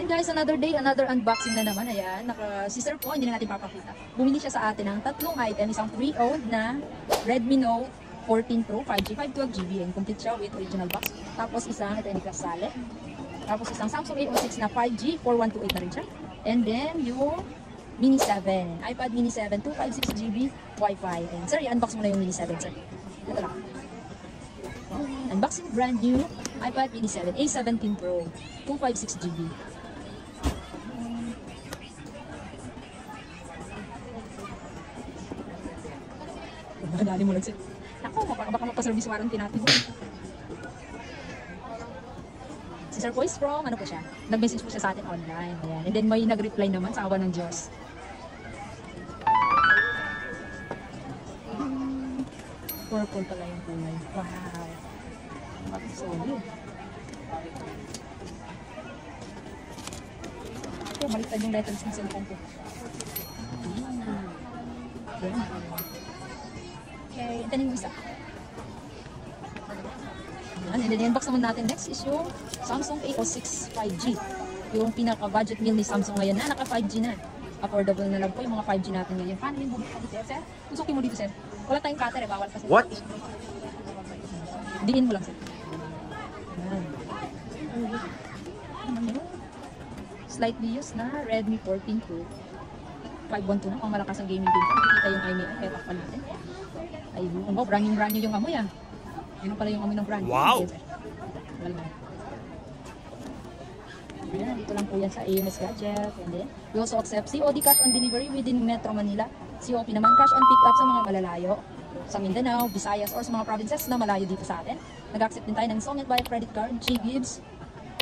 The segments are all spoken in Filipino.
guys, another day, another unboxing na naman. Ayan, si Sir po, hindi na natin papakita. Bumili siya sa atin ng tatlong item, isang pre-owned na Redmi Note 14 Pro 5G, 512GB, and complete siya with original box. Tapos isang, ito yung kasali. Tapos isang Samsung A06 na 5G, 4128 na rin siya. And then yung Mini 7, iPad Mini 7, 256GB Wi-Fi. And sir, i-unbox mo na yung Mini 7, sir. Ito lang. Unboxing brand new iPad Mini 7, A17 Pro, 256GB. Nakadali mo lang sir. Ako, baka mapaservice warranty natin. Si Sir po is from, ano po siya? Nag-message po siya sa atin online. Ayan. And then may nag-reply naman sa awa ng Diyos. Purple pala yung kulay. Wow. Solid. Ito, baliktad yung letters ng cellphone ko. Okay, ito na yung isa. And then i-unbox naman natin next is yung Samsung A06 5G. Yung pinaka-budget meal ni Samsung ngayon na naka-5G na. Affordable na lang po yung mga 5G natin ngayon. Paano yung bumili dito, sir? Tusukin mo dito, sir. Wala tayong cutter, bawal kasi. What? Diin mo lang, sir. Slightly used na Redmi 14 Pro 512 na, pang malakas ang gaming din. Nakikita yung IMEI, kaya takpan natin. Ayun, oh, brand new yung amoy ah. Yun pala yung amoy ng brand. Wow! Ayan, dito lang po yan sa AMS Gadget. And then, we also accept COD cash on delivery within Metro Manila. COP naman cash on pick up sa mga malalayo. Sa Mindanao, Visayas, or sa mga provinces na malayo dito sa atin. Nag-accept din tayo ng installment via credit card, G-Gives,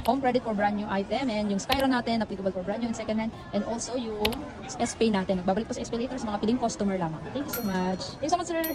home credit for brand new item, and yung Spyro natin, applicable for brand new and second hand, and also yung S-Pay natin. Magbabalik po sa S-Pay later sa mga piling customer lamang. Thank you so much. Thank you so much, sir.